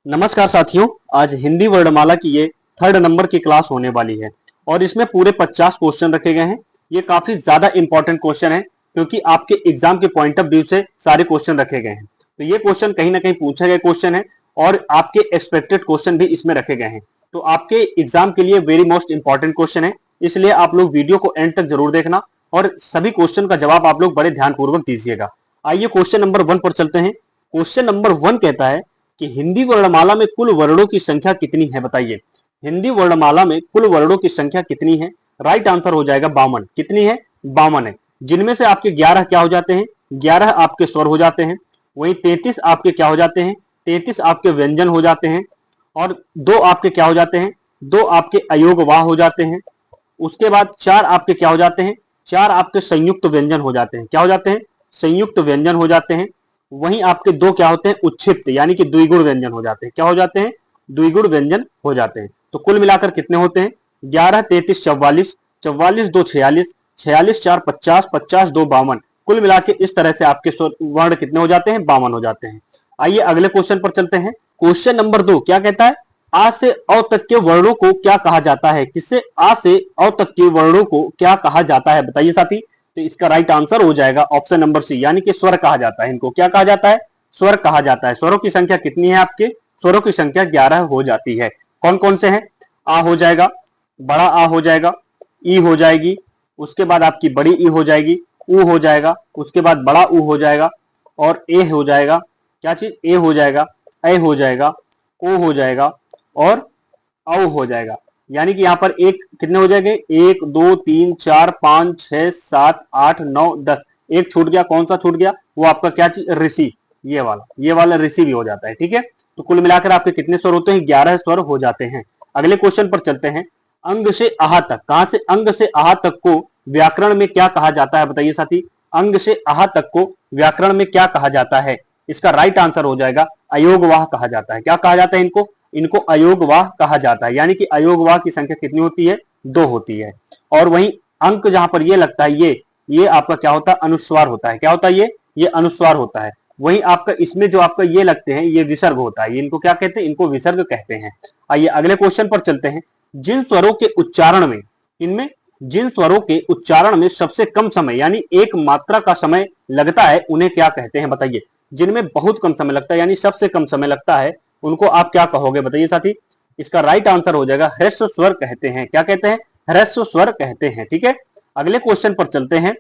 नमस्कार साथियों, आज हिंदी वर्णमाला की ये थर्ड नंबर की क्लास होने वाली है और इसमें पूरे 50 क्वेश्चन रखे गए हैं। ये काफी ज्यादा इंपॉर्टेंट क्वेश्चन है क्योंकि आपके एग्जाम के पॉइंट ऑफ व्यू से सारे क्वेश्चन रखे गए हैं। तो ये क्वेश्चन कहीं ना कहीं पूछे गए क्वेश्चन है और आपके एक्सपेक्टेड क्वेश्चन भी इसमें रखे गए हैं। तो आपके एग्जाम के लिए वेरी मोस्ट इंपॉर्टेंट क्वेश्चन है, इसलिए आप लोग वीडियो को एंड तक जरूर देखना और सभी क्वेश्चन का जवाब आप लोग बड़े ध्यानपूर्वक दीजिएगा। आइए क्वेश्चन नंबर 1 पर चलते हैं। क्वेश्चन नंबर 1 कहता है कि हिंदी वर्णमाला में कुल वर्णों की संख्या कितनी है, बताइए। हिंदी वर्णमाला में कुल वर्णों की संख्या कितनी है? राइट आंसर हो जाएगा 52। कितनी है? 52 है। जिनमें से आपके 11 क्या हो जाते हैं? 11 आपके स्वर हो जाते हैं। वहीं 33 आपके क्या हो जाते हैं? 33 आपके व्यंजन हो जाते हैं। और 2 आपके क्या हो जाते हैं? 2 आपके अयोगवाह हो जाते हैं। उसके बाद 4 आपके क्या हो जाते हैं? 4 आपके संयुक्त व्यंजन हो जाते हैं। क्या हो जाते हैं? संयुक्त व्यंजन हो जाते हैं। वहीं आपके 2 क्या होते हैं? उच्छिष्ट यानी कि द्विगुण व्यंजन हो जाते हैं। क्या हो जाते हैं? द्विगुण व्यंजन हो जाते हैं। तो कुल मिलाकर कितने होते हैं? 11 33 44, 44 2 46, 46 4 50, 50 2 52। कुल मिला के इस तरह से आपके वर्ण कितने हो जाते हैं? 52 हो जाते हैं। आइए अगले क्वेश्चन पर चलते हैं। क्वेश्चन नंबर 2 क्या कहता है? आ से अ तक के वर्णों को क्या कहा जाता है? किससे? आ से अ तक के वर्णों को क्या कहा जाता है, बताइए साथी। तो इसका राइट आंसर हो जाएगा ऑप्शन नंबर सी, यानी कि स्वर कहा जाता है। इनको क्या कहा जाता है? स्वर कहा जाता है। स्वरों की संख्या कितनी है आपके? स्वरों की संख्या 11 हो जाती है। कौन कौन से हैं? आ हो जाएगा, बड़ा आ हो जाएगा, ई हो जाएगी, उसके बाद आपकी बड़ी ई हो जाएगी, ऊ हो जाएगा, उसके बाद बड़ा ऊ हो जाएगा और ए हो जाएगा। क्या चीज? ए हो जाएगा, ए हो जाएगा, ओ हो जाएगा और औ हो जाएगा। यानी कि यहाँ पर एक कितने हो जाएंगे? 1 2 3 4 5 6 7 8 9 10। एक छूट गया। कौन सा छूट गया? वो आपका क्या चीज? ऋषि। ये वाला ऋषि भी हो जाता है। ठीक है, तो कुल मिलाकर आपके कितने स्वर होते हैं? 11 स्वर हो जाते हैं। अगले क्वेश्चन पर चलते हैं। अंग से आह तक, कहां से अंग से आह तक को व्याकरण में क्या कहा जाता है, बताइए साथी। अंग से आह तक को व्याकरण में क्या कहा जाता है? इसका राइट आंसर हो जाएगा अयोगवाह कहा जाता है। क्या कहा जाता है इनको? इनको अयोगवाह कहा जाता है। यानी कि अयोगवाह की संख्या कितनी होती है? 2 होती है। और वहीं अंक जहां पर ये लगता है, ये आपका क्या होता है? अनुस्वार होता है। क्या होता है? ये अनुस्वार होता है। वहीं आपका इसमें जो आपका ये लगते हैं, ये विसर्ग होता है। इनको क्या कहते हैं? इनको विसर्ग कहते हैं। आइए अगले क्वेश्चन पर चलते हैं। जिन स्वरों के उच्चारण में, इनमें जिन स्वरों के उच्चारण में सबसे कम समय यानी एक मात्रा का समय लगता है, उन्हें क्या कहते हैं, बताइए। जिनमें बहुत कम समय लगता है यानी सबसे कम समय लगता है, उनको आप क्या कहोगे, बताइए साथी। इसका राइट आंसर हो जाएगा ह्रस्व स्वर कहते हैं। क्या कहते हैं? ह्रस्व स्वर कहते हैं। ठीक है, अगले क्वेश्चन पर चलते हैं।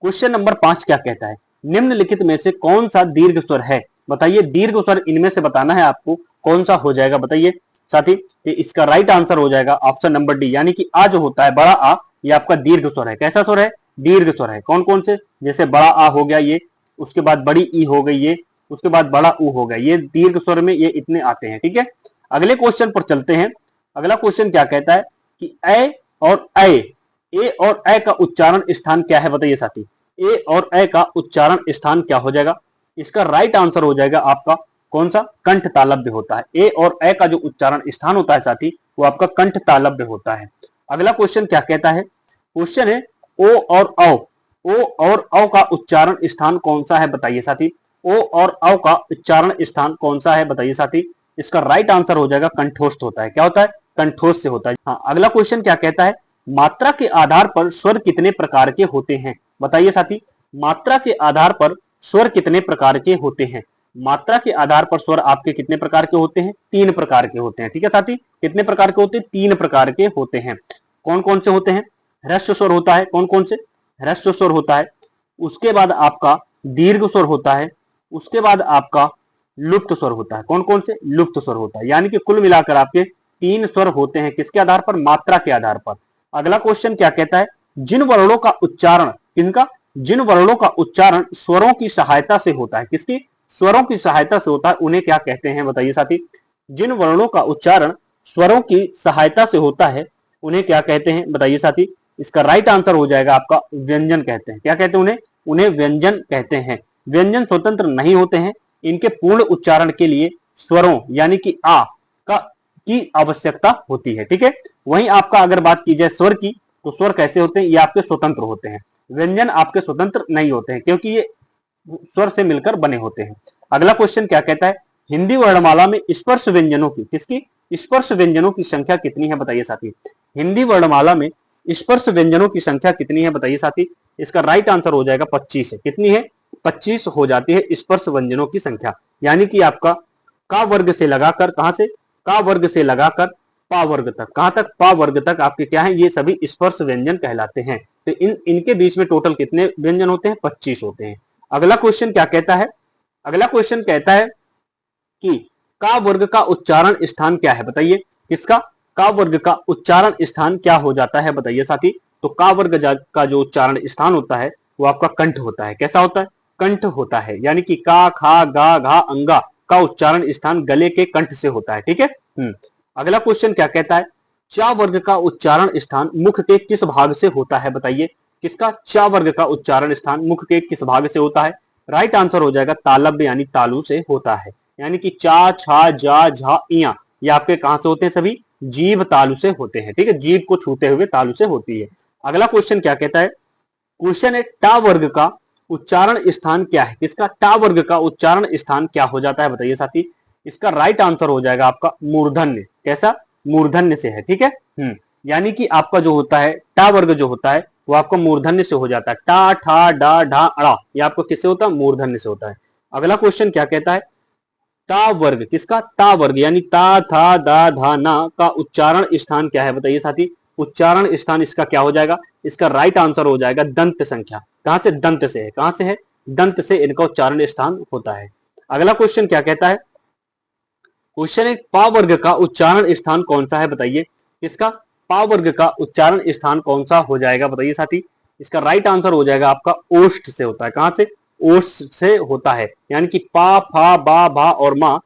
क्वेश्चन नंबर 5 क्या कहता है? निम्नलिखित में से कौन सा दीर्घ स्वर है, बताइए। दीर्घ स्वर इनमें से बताना है आपको, कौन सा हो जाएगा, बताइए साथी। तो इसका राइट आंसर हो जाएगा ऑप्शन नंबर डी, यानी कि आ जो होता है, बड़ा आ, ये आपका दीर्घ स्वर है। कैसा स्वर है? दीर्घ स्वर है। कौन कौन से? जैसे बड़ा आ हो गया ये, उसके बाद बड़ी ई हो गई ये, उसके बाद बड़ा ऊ हो गया। ये दीर्घ स्वर में ये इतने आते हैं। ठीक है, अगले क्वेश्चन पर चलते हैं। अगला क्वेश्चन क्या कहता है कि ए और ए का उच्चारण स्थान क्या है, बताइए साथी। ए और ए का उच्चारण स्थान क्या हो जाएगा? इसका राइट आंसर हो जाएगा आपका कौन सा? कंठ तालव्य होता है। ए और ए का जो उच्चारण स्थान होता है साथी, वो आपका कंठ तालव्य होता है। अगला क्वेश्चन क्या कहता है? क्वेश्चन है ओ और औ। ओ और औ का उच्चारण स्थान कौन सा है, बताइए साथी। ओ और औ का उच्चारण स्थान कौन सा है, बताइए साथी। इसका राइट आंसर हो जाएगा कंठोस्थ होता है। क्या होता है? कंठोस्थ से होता है। हाँ, अगला क्वेश्चन क्या कहता है? मात्रा के आधार पर स्वर कितने प्रकार के होते हैं, बताइए साथी। मात्रा के आधार पर स्वर कितने प्रकार के होते हैं? मात्रा के आधार पर स्वर आपके कितने प्रकार के होते हैं? 3 प्रकार के होते हैं। ठीक है साथी, कितने प्रकार के होते हैं? 3 प्रकार के होते हैं। कौन कौन से होते हैं? ह्रस्व स्वर होता है। कौन कौन से? ह्रस्व स्वर होता है। उसके बाद आपका दीर्घ स्वर होता है। उसके बाद आपका लुप्त स्वर होता है। कौन कौन से? लुप्त स्वर होता है। यानी कि कुल मिलाकर आपके 3 स्वर होते हैं। किसके आधार पर? मात्रा के आधार पर। अगला क्वेश्चन क्या कहता है? जिन वर्णों का उच्चारण, किनका? जिन वर्णों का उच्चारण स्वरों की सहायता से होता है। किसकी? स्वरों की सहायता से होता है, उन्हें क्या कहते हैं, बताइए साथी। जिन वर्णों का उच्चारण स्वरों की सहायता से होता है, उन्हें क्या कहते हैं, बताइए साथी। इसका राइट आंसर हो जाएगा आपका व्यंजन कहते हैं। क्या कहते हैं उन्हें? उन्हें व्यंजन कहते हैं। व्यंजन स्वतंत्र नहीं होते हैं। इनके पूर्ण उच्चारण के लिए स्वरों यानी कि आ का की आवश्यकता होती है। ठीक है, वहीं आपका अगर बात की जाए स्वर की, तो स्वर कैसे होते हैं? ये आपके स्वतंत्र होते हैं। व्यंजन आपके स्वतंत्र नहीं होते हैं, क्योंकि ये स्वर से मिलकर बने होते हैं। अगला क्वेश्चन क्या कहता है? हिंदी वर्णमाला में स्पर्श व्यंजनों की, किसकी, स्पर्श व्यंजनों की संख्या कितनी है बताइए साथी। हिंदी वर्णमाला में स्पर्श व्यंजनों की संख्या कितनी है बताइए साथी। इसका राइट आंसर हो जाएगा 25 है। कितनी है, 25 हो जाती है स्पर्श व्यंजनों की संख्या। यानी कि आपका का वर्ग से लगाकर, कहां से, का वर्ग से लगाकर पा वर्ग तक, कहां तक, पा वर्ग तक आपके क्या है, ये सभी स्पर्श व्यंजन कहलाते हैं। तो इनके बीच में टोटल कितने व्यंजन होते हैं, 25 होते हैं। अगला क्वेश्चन क्या कहता है, अगला क्वेश्चन कहता है कि का वर्ग का उच्चारण स्थान क्या है बताइए। किसका, का वर्ग का उच्चारण स्थान क्या हो जाता है बताइए साथी। तो का वर्ग का जो उच्चारण स्थान होता है वो आपका कंठ होता है। कैसा होता है, कंठ होता है। यानी कि का, खा, गा, घा, अंगा का उच्चारण स्थान गले के कंठ से होता है। ठीक है। अगला क्वेश्चन क्या कहता है, चा वर्ग का उच्चारण स्थान मुख के किस भाग से होता है बताइए। किसका, चा वर्ग का उच्चारण स्थान मुख के किस भाग से होता है। राइट आंसर हो जाएगा तालव्य यानी तालु से होता है। यानी कि चा, छा, जा, झा, इया ये आपके कहां से होते हैं, सभी जीभ तालु से होते हैं। ठीक है, जीभ को छूते हुए तालु से होती है। अगला क्वेश्चन क्या कहता है, क्वेश्चन है टा वर्ग का उच्चारण स्थान क्या है। किसका, टा वर्ग का उच्चारण स्थान क्या हो जाता है बताइए साथी। इसका राइट आंसर हो जाएगा आपका मूर्धन्य। कैसा, मूर्धन्य से है। ठीक है। यानी कि आपका जो होता है टा वर्ग जो होता है वो आपका मूर्धन्य से हो जाता है। टा, ठा, डा, ढा, अड़ा ये आपको किससे होता है, मूर्धन्य से होता है। अगला क्वेश्चन क्या कहता है, ता वर्ग, किसका, ता वर्ग यानी ता, था, दा, धा, ना का उच्चारण स्थान क्या है बताइए साथी। उच्चारण स्थान इसका क्या हो जाएगा, इसका राइट आंसर हो जाएगा दंत संख्या। कहां से, दंत से है। कहां से है, दंत से इनका उच्चारण स्थान होता है। अगला क्वेश्चन क्या कहता है, क्वेश्चन है पा वर्ग का उच्चारण स्थान कौन सा है बताइए। किसका, पा वर्ग का उच्चारण स्थान कौन सा हो जाएगा बताइए साथी। इसका राइट आंसर हो जाएगा आपका ओष्ठ से होता है। कहां से, ओष्ठ से होता है। यानी कि पा, फा, बा, भा और मा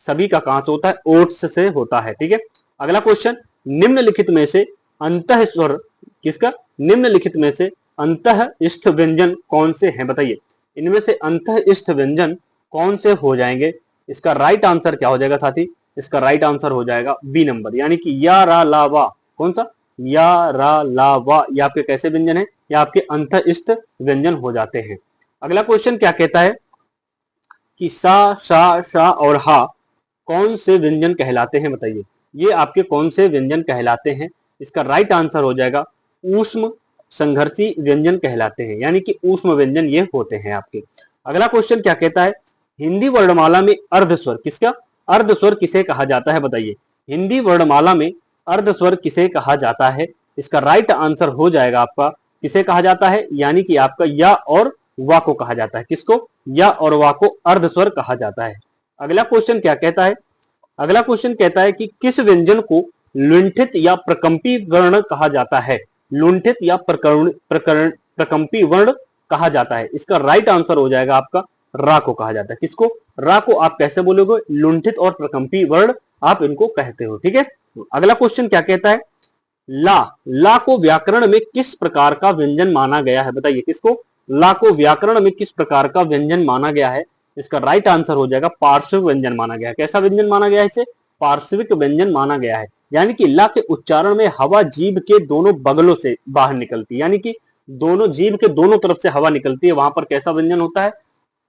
सभी का कहां से होता है, ओष्ठ से होता है। ठीक है। अगला क्वेश्चन, निम्नलिखित में से अंतः स्वर, किसका, निम्नलिखित में से अंतः स्थ व्यंजन कौन से हैं बताइए। इनमें से अंतः स्थ व्यंजन कौन से हो जाएंगे। इसका राइट आंसर क्या हो जाएगा साथी, इसका राइट आंसर हो जाएगा बी नंबर। यानी कि या, रा, ला, वा, कौन सा, या, रा, ला, वा ये आपके कैसे व्यंजन है, ये आपके अंतःस्थ व्यंजन हो जाते हैं। अगला क्वेश्चन क्या कहता है कि सा, शा, शा और हा कौन से व्यंजन कहलाते हैं बताइए। ये आपके कौन से व्यंजन कहलाते हैं। इसका राइट आंसर हो जाएगा ऊष्म संघर्षी व्यंजन कहलाते हैं। यानी कि ऊष्म व्यंजन ये होते हैं आपके। अगला क्वेश्चन क्या कहता है, हिंदी वर्णमाला में अर्धस्वर, किसका, अर्धस्वर किसे कहा जाता है बताइए। हिंदी वर्णमाला में अर्धस्वर किसे कहा जाता है। इसका राइट आंसर हो जाएगा आपका किसे कहा जाता है, यानी कि आपका या और वा को कहा जाता है। किसको, या और वा को अर्धस्वर कहा जाता है। अगला क्वेश्चन क्या कहता है, अगला क्वेश्चन कहता है कि किस व्यंजन को लुंठित या प्रकंपी वर्ण कहा जाता है। लुंठित या प्रकंपी वर्ण कहा जाता है। इसका राइट आंसर हो जाएगा आपका रा को कहा जाता है। किसको, रा को आप कैसे बोलोगे, लुंठित और प्रकंपी वर्ण आप इनको कहते हो। ठीक है। अगला क्वेश्चन क्या कहता है, ला, ला को व्याकरण में किस प्रकार का व्यंजन माना गया है बताइए। किसको, ला को व्याकरण में किस प्रकार का व्यंजन माना गया है। इसका राइट आंसर हो जाएगा पार्श्विक व्यंजन माना गया है। कैसा व्यंजन माना गया है, इसे पार्श्विक व्यंजन माना गया है। यानी कि ला के उच्चारण में हवा जीभ के दोनों बगलों से बाहर निकलती है। यानी कि दोनों जीभ के दोनों तरफ से हवा निकलती है, वहां पर कैसा व्यंजन होता है,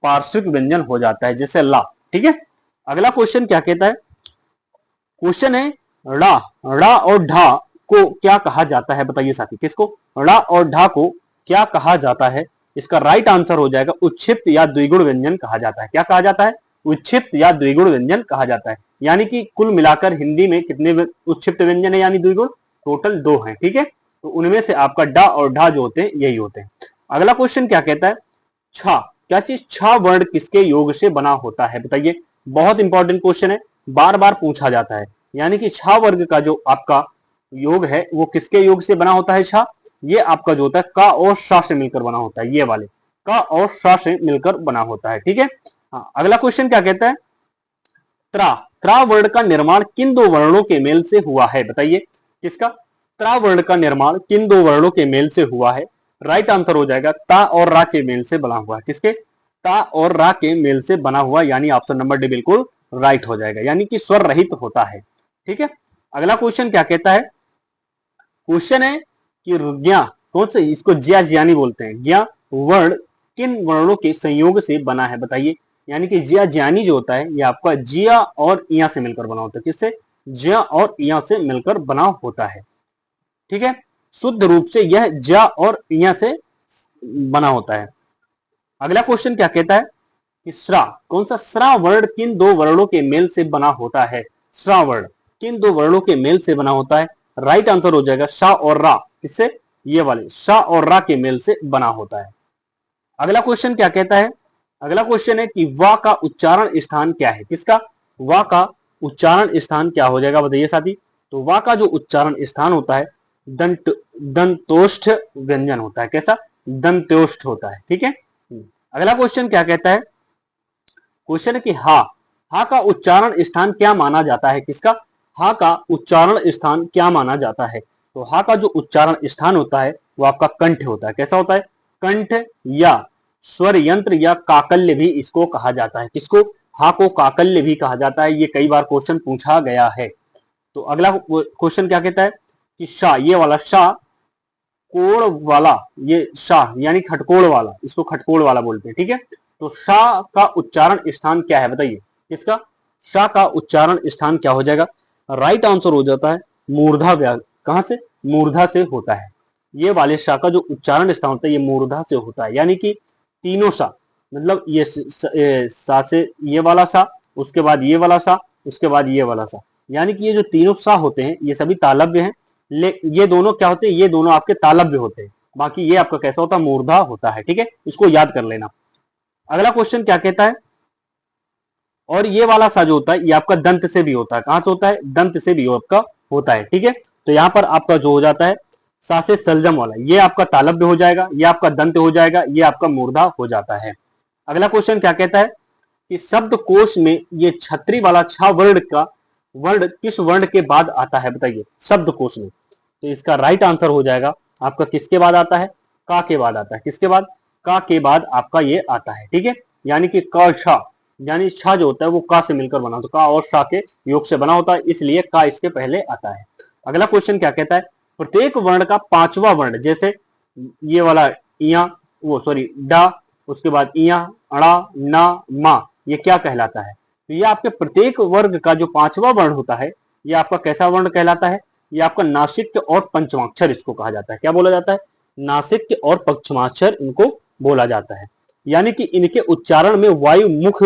पार्श्विक व्यंजन हो जाता है, जिससे ला। ठीक है। अगला क्वेश्चन क्या कहता है, क्वेश्चन है ड़ा, ड़ा और ढा को क्या कहा जाता है बताइए साथी। किसको, ड़ा और ढा को क्या कहा जाता है। इसका राइट आंसर हो जाएगा उच्छिप्त या द्विगुण व्यंजन कहा जाता है। क्या कहा जाता है, उच्छिप्त या द्विगुण व्यंजन कहा जाता है। यानी कि कुल मिलाकर हिंदी में कितने उच्छिप्त व्यंजन है यानी द्विगुण, टोटल 2 हैं। ठीक है। तो उनमें से आपका डा और ढा जो होते हैं यही होते हैं। अगला क्वेश्चन क्या कहता है, छा, क्या चीज, छा वर्ण किसके योग से बना होता है बताइए। बहुत इंपॉर्टेंट क्वेश्चन है, बार बार पूछा जाता है। यानी कि छा वर्ग का जो आपका योग है वो किसके योग से बना होता है। छा, ये आपका जो होता है का और शा से मिलकर बना होता है। ये वाले का और शा से मिलकर बना होता है। ठीक है। हाँ, अगला क्वेश्चन क्या कहता है, त्रा, त्रा वर्ण का निर्माण किन दो वर्णों के मेल से हुआ है बताइए। किसका, त्रा वर्ण का निर्माण किन दो वर्णों के मेल से हुआ है। राइट आंसर हो जाएगा ता और रा के मेल से बना हुआ है। किसके, ता और रा के मेल से बना हुआ, यानी ऑप्शन नंबर डी बिल्कुल राइट हो जाएगा। यानी कि स्वर रहित होता है। ठीक है। अगला क्वेश्चन क्या कहता है, क्वेश्चन है कि ज्ञा, कौन से, इसको ज्या ज्यानी बोलते हैं, ज्ञा वर्ण किन वर्णों के संयोग से बना है बताइए। यानी कि जिया ज्यानी जो होता है ये आपका जिया और इया से मिलकर बना होता है। किससे? जिया और इया से मिलकर बना होता है। ठीक है, शुद्ध रूप से यह ज्या और इया से बना होता है। अगला क्वेश्चन क्या कहता है कि श्रा, कौन सा श्रा वर्ण किन दो वर्णों के मेल से बना होता है? श्रा वर्ण किन दो वर्णों के मेल से बना होता है? राइट आंसर हो जाएगा शा और रा। किससे? ये वाले शा और रा के मेल से बना होता है। अगला क्वेश्चन क्या कहता है? अगला क्वेश्चन है कि वा का उच्चारण स्थान क्या है? किसका? वा का उच्चारण स्थान क्या हो जाएगा बताइए साथी। तो वा का जो उच्चारण स्थान होता है दंत दंतोष्ठ व्यंजन होता है। कैसा? दंत्योष्ठ होता है। ठीक है, अगला क्वेश्चन क्या कहता है? क्वेश्चन है कि हा, हा का उच्चारण स्थान क्या माना जाता है? किसका? हा का उच्चारण स्थान क्या माना जाता है? तो हा का जो उच्चारण स्थान होता है वो आपका कंठ होता है। कैसा होता है? कंठ या स्वर यंत्र या काकल्य भी इसको कहा जाता है। किसको? हा को काकल्य भी कहा जाता है। ये कई बार क्वेश्चन पूछा गया है। तो अगला क्वेश्चन क्या कहता है कि शाह, ये वाला शाह कोड़ वाला, ये शाह यानी खटकोड़ वाला, इसको खटकोड़ वाला बोलते हैं। ठीक है, तो शाह का उच्चारण स्थान क्या है बताइए। इसका शाह का उच्चारण स्थान क्या हो जाएगा? राइट आंसर हो जाता है मूर्धा व्या। कहां से? मूर्धा से होता है। ये वाले शाह का जो उच्चारण स्थान होता है ये मूर्धा से होता है। यानी कि तीनों शाह, मतलब ये सा से ये वाला सा, उसके बाद ये वाला सा, उसके बाद ये वाला सा, यानी कि ये जो तीनों सा होते हैं ये सभी तालव्य हैं। ये दोनों क्या होते हैं? ये दोनों आपके तालव्य होते हैं। बाकी ये आपका कैसा होता है? मूर्धा होता है। ठीक है, इसको याद कर लेना। अगला क्वेश्चन क्या कहता है? और ये वाला सा जो होता है ये आपका दंत से भी होता है। कहां से होता है? दंत से भी आपका होता है। ठीक है, तो यहां पर आपका जो हो जाता है सा से सलजम वाला, ये आपका तालव्य हो जाएगा, ये आपका दंत हो जाएगा, ये आपका मूर्धा हो जाता है। अगला क्वेश्चन क्या कहता है कि शब्दकोश में ये छतरी वाला छा वर्ण का वर्ण किस वर्ण के बाद आता है बताइए शब्दकोश में। तो इसका राइट आंसर हो जाएगा आपका किसके बाद आता है? का के बाद आता है। किसके बाद? का के बाद आपका ये आता है। ठीक है, यानी कि क छा, यानी छा जो होता है वो का से मिलकर बना, तो का और शा के योग से बना होता है, इसलिए का इसके पहले आता है। अगला क्वेश्चन क्या कहता है? प्रत्येक वर्ण का पांचवा वर्ण, जैसे ये वाला इया, वो सॉरी डा, उसके बाद इया, अड़ा, ना, मा, ये क्या कहलाता है? तो ये आपके प्रत्येक वर्ग का जो पांचवा वर्ण होता है ये आपका कैसा वर्ण कहलाता है? ये आपका नासिक्य और पंचमाक्षर इसको कहा जाता है। क्या बोला जाता है? नासिक्य और पंचमाक्षर इनको बोला जाता है। यानी कि इनके उच्चारण में वायु मुख्य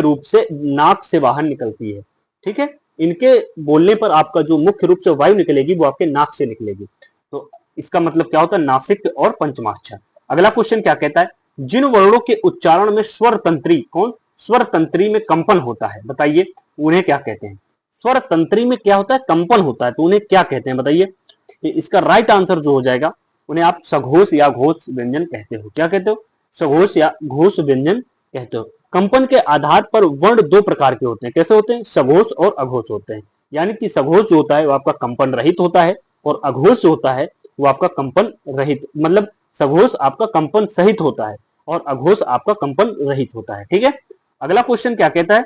रूप से नाक से बाहर निकलती है। ठीक है, इनके बोलने पर आपका जो मुख्य रूप से वायु निकलेगी वो आपके नाक से निकलेगी। तो इसका मतलब क्या होता है? नासिक्य और पंचमाक्षर। अगला क्वेश्चन क्या कहता है? जिन वर्णों के उच्चारण में स्वर तंत्री, कौन? स्वर तंत्री में कंपन होता है बताइए, उन्हें क्या कहते हैं? स्वर तंत्री में क्या होता है? कंपन होता है, तो उन्हें क्या कहते हैं बताइए। तो इसका राइट आंसर जो हो जाएगा उन्हें आप सघोष या घोष व्यंजन कहते हो। क्या कहते हो? सघोष या घोष व्यंजन कहते हो। कंपन के आधार पर वर्ण दो प्रकार के होते हैं। कैसे होते हैं? सघोष और अघोष होते हैं। यानी कि सघोष जो होता है वो आपका कंपन रहित होता है और अघोष जो होता है वो आपका कंपन रहित, मतलब सघोष आपका कंपन सहित होता है और अघोष आपका कंपन रहित होता है। ठीक है, अगला क्वेश्चन क्या कहता है?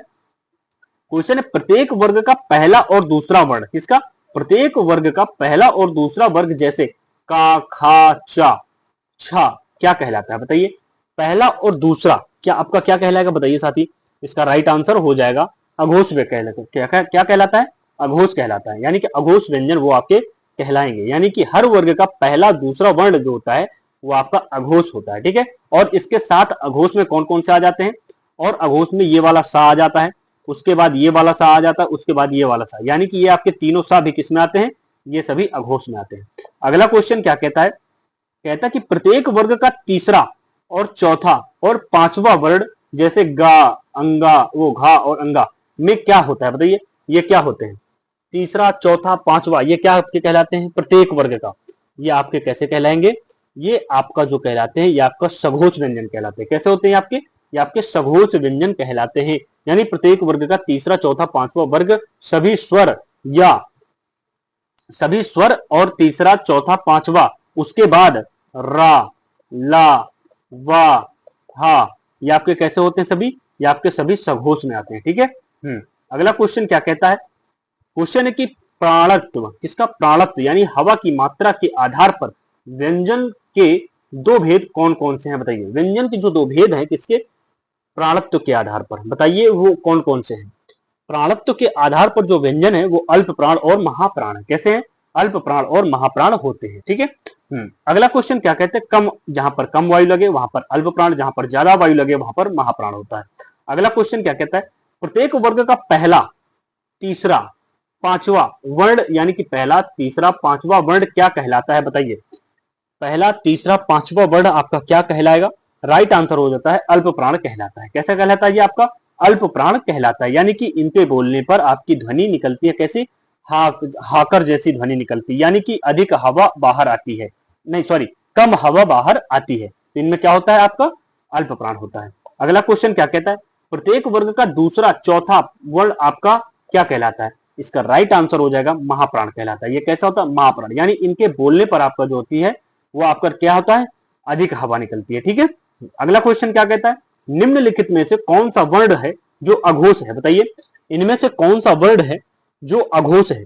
क्वेश्चन है प्रत्येक वर्ग का पहला और दूसरा वर्ण। किसका? प्रत्येक वर्ग का पहला और दूसरा वर्ग, जैसे का, खा, चा, छा, क्या कहलाता है बताइए। पहला और दूसरा क्या आपका क्या कहलाएगा बताइए साथी। इसका राइट आंसर हो जाएगा अघोष वे कहलाता है। क्या कहलाता है? अघोष कहलाता है। यानी कि अघोष व्यंजन वो आपके कहलाएंगे। यानी कि हर वर्ग का पहला दूसरा वर्ण जो होता है वो आपका अघोष होता है। ठीक है, और इसके साथ अघोष में कौन कौन से आ जाते हैं? और अघोष में ये वाला सा आ जाता है, उसके बाद ये वाला सा आ जाता है, उसके बाद ये वाला सा, यानी कि ये आपके तीनों सा भी किस में आते हैं? ये सभी अघोष में आते हैं। अगला क्वेश्चन क्या कहता है? कहता है कि प्रत्येक वर्ग का तीसरा और चौथा और पांचवा वर्ण, जैसे गा, अंगा, वो घा और अंगा में क्या होता है बताइए। ये क्या होते हैं? तीसरा, चौथा, पांचवा, ये क्या आपके कहलाते हैं? प्रत्येक वर्ग का ये आपके कैसे कहलाएंगे? ये आपका जो कहलाते हैं ये आपका सघोष व्यंजन कहलाते हैं। कैसे होते हैं आपके? ये आपके सघोष व्यंजन कहलाते हैं। यानी प्रत्येक वर्ग का तीसरा, चौथा, पांचवा वर्ग सभी स्वर या सभी स्वर और तीसरा, चौथा, पांचवा, उसके बाद रा, ला, वा, हा, ये आपके कैसे होते हैं? सभी ये आपके सभी सघोष में आते हैं। ठीक है, अगला क्वेश्चन क्या कहता है? क्वेश्चन है कि प्राणत्व, किसका? प्राणत्व यानी हवा की मात्रा के आधार पर व्यंजन के दो भेद कौन कौन से हैं बताइए। व्यंजन के जो दो भेद हैं किसके? प्राणत्व के आधार पर। बताइए वो कौन कौन से हैं। प्राणत्व के आधार पर जो व्यंजन है वो अल्प प्राण और महाप्राण है। कैसे हैं? अल्प प्राण और महाप्राण होते हैं। ठीक है। अगला क्वेश्चन क्या कहते हैं? कम, जहां पर कम वायु लगे वहां पर अल्प प्राण, जहां पर ज्यादा वायु लगे वहां पर महाप्राण होता है। अगला क्वेश्चन क्या कहता है? प्रत्येक वर्ग का पहला, तीसरा, पांचवा वर्ण, यानी कि पहला, तीसरा, पांचवा वर्ण क्या कहलाता है? बताइए। पहला, तीसरा, पांचवा वर्ण आपका क्या कहलाएगा? राइट आंसर हो जाता है अल्प प्राण कहलाता है। कैसा कहलाता है ये आपका? अल्प प्राण कहलाता है। यानी कि इनके बोलने पर आपकी ध्वनि निकलती है कैसी? हाकर जैसी ध्वनि निकलती है, यानी कि अधिक हवा बाहर आती है, नहीं सॉरी, कम हवा बाहर आती है। तो इनमें क्या होता है? आपका अल्प प्राण होता है। अगला क्वेश्चन क्या कहता है? प्रत्येक वर्ग का दूसरा, चौथा वर्ण आपका क्या कहलाता है? इसका राइट आंसर हो जाएगा महाप्राण कहलाता है। ये कैसा होता है? महाप्राण, यानी इनके बोलने पर आपका जो होती है वो आपका क्या होता है? अधिक हवा निकलती है। ठीक है। अगला क्वेश्चन क्या कहता है? निम्नलिखित में से कौन सा वर्ण है जो अघोष है? बताइए, इनमें से कौन सा वर्ण है जो अघोष है?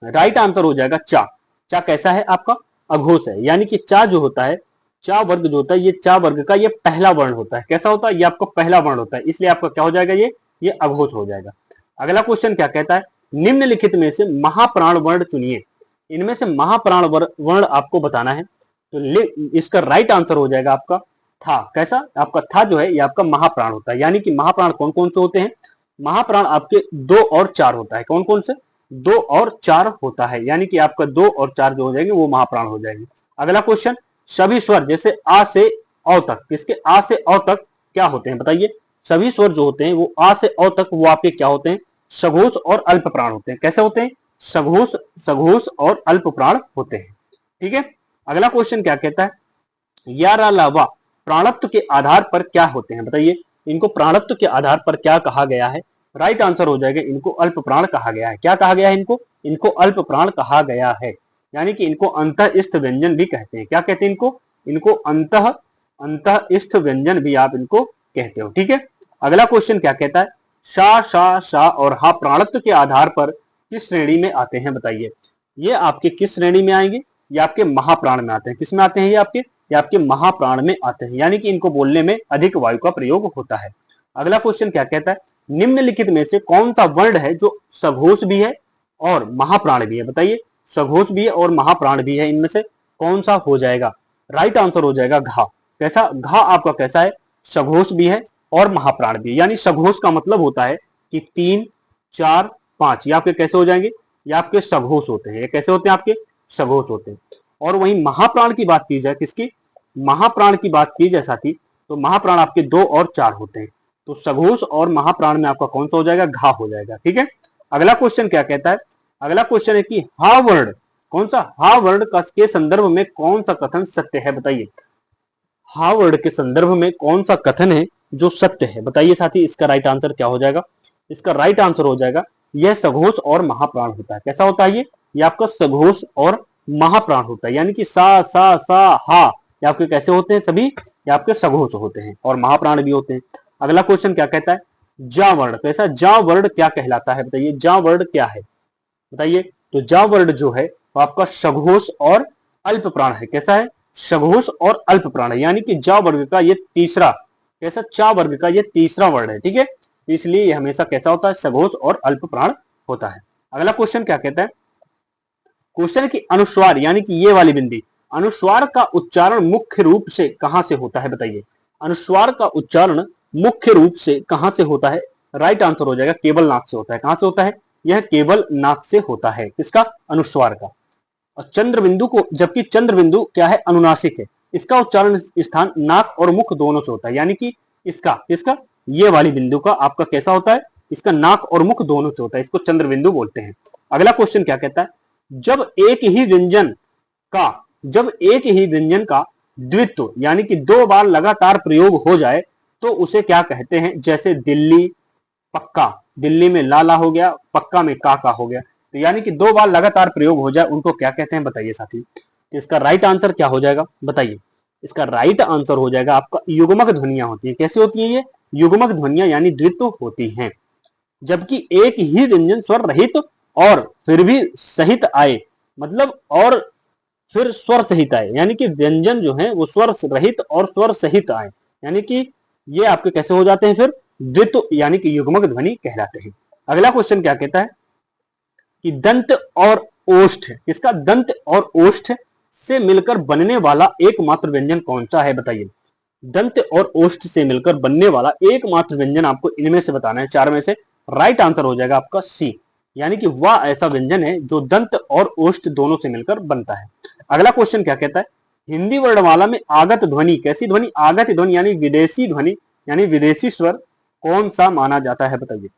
राइट आंसर हो जाएगा चा। चा कैसा है? आपका अघोष है। यानी कि चा जो होता है, चा वर्ग जो होता है, ये चा वर्ग का ये पहला वर्ण होता है। कैसा होता है? ये आपका पहला वर्ण होता है, इसलिए आपका क्या हो जाएगा? ये अघोष हो जाएगा। अगला क्वेश्चन क्या कहता है? निम्नलिखित में से महाप्राण वर्ण चुनिए। इनमें से महाप्राण वर्ण आपको बताना है। तो इसका राइट आंसर हो जाएगा आपका था। कैसा? आपका था जो है ये आपका महाप्राण होता है। यानी कि महाप्राण कौन कौन से होते हैं? महाप्राण आपके 2 और 4 होता है। कौन कौन से? 2 और 4 होता है। यानी कि आपका 2 और 4 जो हो जाएंगे वो महाप्राण हो जाएंगे। अगला क्वेश्चन, सभी स्वर जैसे आ से औ तक, किसके आ से औ तक क्या होते हैं? बताइए। सभी स्वर जो होते हैं वो आ से औ तक वो आपके क्या होते हैं? सघोष और अल्प प्राण होते हैं। कैसे होते हैं? सघोष और अल्प प्राण होते हैं। ठीक है। अगला क्वेश्चन क्या कहता है? यारा लावा प्राणत्व के आधार पर क्या होते हैं? बताइए, इनको प्राणत्व के आधार पर क्या कहा गया है? राइट आंसर हो जाएगा इनको अल्प प्राण कहा गया है। क्या कहा गया है इनको? इनको अल्प प्राण कहा गया है। यानी कि इनको अंतःस्थ व्यंजन भी कहते हैं। क्या कहते हैं इनको? इनको अंतःस्थ व्यंजन भी आप इनको कहते हो। ठीक है। अगला क्वेश्चन क्या कहता है? शा, शा, शा और हा प्राणत्व के आधार पर किस श्रेणी में आते हैं? बताइए। ये आपके किस श्रेणी में आएंगे? ये आपके महाप्राण में आते हैं। किस में आते हैं? ये आपके महाप्राण में आते हैं। यानी कि इनको बोलने में अधिक वायु का प्रयोग होता है। अगला क्वेश्चन क्या कहता है? निम्नलिखित में से कौन सा वर्ण है जो सघोष भी है और महाप्राण भी है? बताइए, सघोष भी है और महाप्राण भी है, इनमें से कौन सा हो जाएगा? राइट आंसर हो जाएगा घा। कैसा? घा आपका कैसा है? सघोष भी है और महाप्राण भी है। यानी सघोष का मतलब होता है कि 3, 4, 5 ये आपके कैसे हो जाएंगे? ये आपके सघोष होते हैं। ये कैसे होते हैं? आपके सघोष होते हैं। और वहीं महाप्राण की बात की जाए, किसकी? महाप्राण की बात की जाए साथी, तो महाप्राण आपके 2 और 4 होते हैं। तो सघोष और महाप्राण में आपका कौन सा हो जाएगा? घा हो जाएगा। ठीक है। अगला क्वेश्चन क्या कहता है? अगला क्वेश्चन है कि हा वर्ण, कौन सा? हा वर्ण के संदर्भ में कौन सा कथन सत्य है? बताइए, हा वर्ण के संदर्भ में कौन सा कथन है जो सत्य है? बताइए साथी, इसका राइट आंसर क्या हो जाएगा? इसका राइट आंसर हो जाएगा यह सघोष और महाप्राण होता है। कैसा होता है? ये आपका सघोष और महाप्राण होता है। यानी कि सा, सा, सा, हा ये आपके कैसे होते हैं? सभी ये आपके सघोष होते हैं और महाप्राण भी होते हैं। अगला क्वेश्चन क्या कहता है? जा वर्ण, कैसा? जा वर्ण क्या कहलाता है? बताइए, जा वर्ण क्या है? बताइए। तो जा वर्ण जो है वो आपका सघोष और अल्प प्राण है। कैसा है? सघोष और अल्प प्राण है। यानी कि जा वर्ग का ये तीसरा, कैसा? चा वर्ग का ये तीसरा वर्ण है। ठीक है। इसलिए ये हमेशा कैसा होता है? सघोष और अल्प प्राण होता है। अगला क्वेश्चन क्या कहता है? क्वेश्चन की अनुस्वार, यानी कि ये वाली बिंदी, अनुस्वार का उच्चारण मुख्य रूप से कहां से होता है? बताइए, अनुस्वार का उच्चारण मुख्य रूप से कहां से होता है? राइट आंसर हो जाएगा केवल नाक से होता है। कहां से होता है? यह केवल नाक से होता है। किसका? अनुस्वार का। और चंद्र बिंदु को, जबकि चंद्र बिंदु क्या है? अनुनासिक है। इसका उच्चारण स्थान नाक और मुख दोनों से होता है। यानी कि इसका ये वाली बिंदु का आपका कैसा होता है? इसका नाक और मुख दोनों से होता है। इसको चंद्र बिंदु बोलते हैं। अगला क्वेश्चन क्या कहता है? जब एक ही व्यंजन का द्वित्व यानी कि 2 बार लगातार प्रयोग हो जाए तो उसे क्या कहते हैं? जैसे दिल्ली, पक्का, दिल्ली में लाला हो गया, पक्का में काका हो गया। तो यानी कि 2 बार लगातार प्रयोग हो जाए उनको क्या कहते हैं? बताइए साथी। तो इसका राइट आंसर क्या हो जाएगा? बताइए। इसका राइट आंसर हो जाएगा आपका युग्मक ध्वनियां होती है। कैसी होती है? ये युग्मक ध्वनियां यानी द्वित्व होती हैं। जबकि एक ही व्यंजन स्वर रहित और फिर भी सहित आए, मतलब और फिर स्वर सहित आए, यानी कि व्यंजन जो है वो स्वर रहित और स्वर सहित आए, यानी कि ये आपके कैसे हो जाते हैं फिर द्वित्व यानी कि युग्मक ध्वनि कहलाते हैं। अगला क्वेश्चन क्या कहता है कि दंत और ओष्ठ, इसका दंत और ओष्ठ से मिलकर बनने वाला एकमात्र व्यंजन कौन सा है बताइए। दंत और ओष्ठ से मिलकर बनने वाला एकमात्र व्यंजन आपको इनमें से बताना है, चार में से। राइट आंसर हो जाएगा आपका सी, यानी कि वह ऐसा व्यंजन है जो दंत और ओष्ठ दोनों से मिलकर बनता है। अगला क्वेश्चन क्या कहता है, हिंदी वर्णमाला में आगत ध्वनि, कैसी ध्वनि, आगत ध्वनि यानी विदेशी ध्वनि यानी विदेशी स्वर कौन सा माना जाता है बताइए।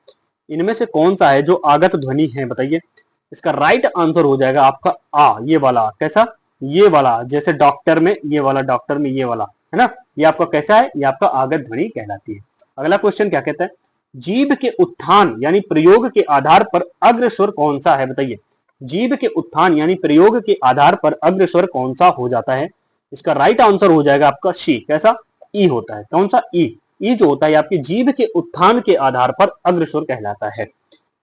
इनमें से कौन सा है जो आगत ध्वनि है बताइए। इसका राइट आंसर हो जाएगा आपका आ, ये वाला। कैसा, ये वाला, जैसे डॉक्टर में ये वाला, डॉक्टर में ये वाला, है ना, ये आपका कैसा है, ये आपका आगत ध्वनि कहलाती है। अगला क्वेश्चन क्या कहता है, जीभ के उत्थान यानी प्रयोग के आधार पर अग्र स्वर कौन सा है बताइए। जीभ के उत्थान यानी प्रयोग के आधार पर अग्र स्वर कौन सा हो जाता है। इसका राइट आंसर हो जाएगा आपका शी, कैसा, ई होता है। कौन सा, ई। ई जो होता है आपकी जीभ के उत्थान के आधार पर अग्र स्वर कहलाता है,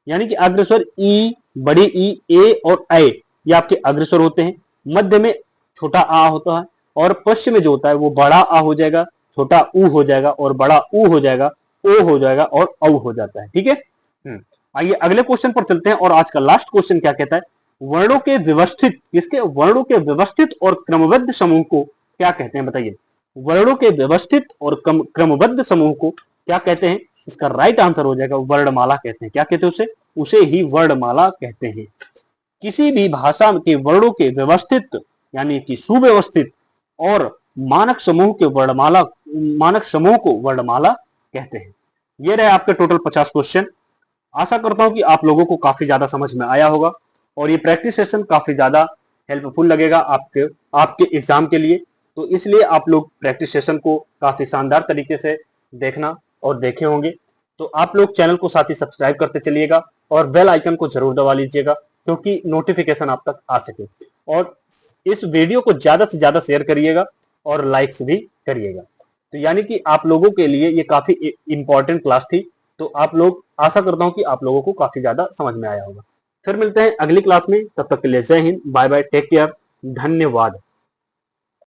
यानी कि अग्र स्वर ई, बड़ी ई, ए और ए, ये आपके अग्र स्वर होते हैं। मध्य में छोटा आ होता है और पश्चिम में जो होता है वो बड़ा आ हो जाएगा, छोटा ऊ हो जाएगा और बड़ा ऊ हो जाएगा, ओ हो जाएगा और औ हो जाता है। ठीक है, आइए अगले क्वेश्चन पर चलते हैं। और आज का लास्ट क्वेश्चन क्या कहता है, वर्णों के व्यवस्थित, किसके, वर्णों के व्यवस्थित और क्रमबद्ध समूह को क्या कहते हैं बताइए। वर्णों के व्यवस्थित और क्रमबद्ध समूह को क्या कहते हैं। इसका राइट आंसर हो जाएगा वर्णमाला कहते हैं। क्या कहते हैं उसे, उसे ही वर्णमाला कहते हैं। किसी भी भाषा के वर्णों के व्यवस्थित यानी कि सुव्यवस्थित और मानक समूह के वर्णमाला, मानक समूह को वर्णमाला कहते हैं। ये रहे आपके टोटल 50 क्वेश्चन। आशा करता हूं कि आप लोगों को काफी ज्यादा समझ में आया होगा और ये प्रैक्टिस सेशन काफी ज्यादा हेल्पफुल लगेगा आपके एग्जाम के लिए। तो इसलिए आप लोग प्रैक्टिस सेशन को काफी शानदार तरीके से देखना और देखे होंगे। तो आप लोग चैनल को साथ ही सब्सक्राइब करते चलिएगा और बेल आइकन को जरूर दबा लीजिएगा क्योंकि नोटिफिकेशन आप तक आ सके। और इस वीडियो को ज्यादा से ज्यादा शेयर करिएगा और लाइक्स भी करिएगा। तो यानी कि आप लोगों के लिए ये काफी इंपॉर्टेंट क्लास थी। तो आप लोग, आशा करता हूं कि आप लोगों को काफी ज्यादा समझ में आया होगा। फिर मिलते हैं अगली क्लास में, तब तक के लिए जय हिंद, बाय बाय, टेक केयर, धन्यवाद।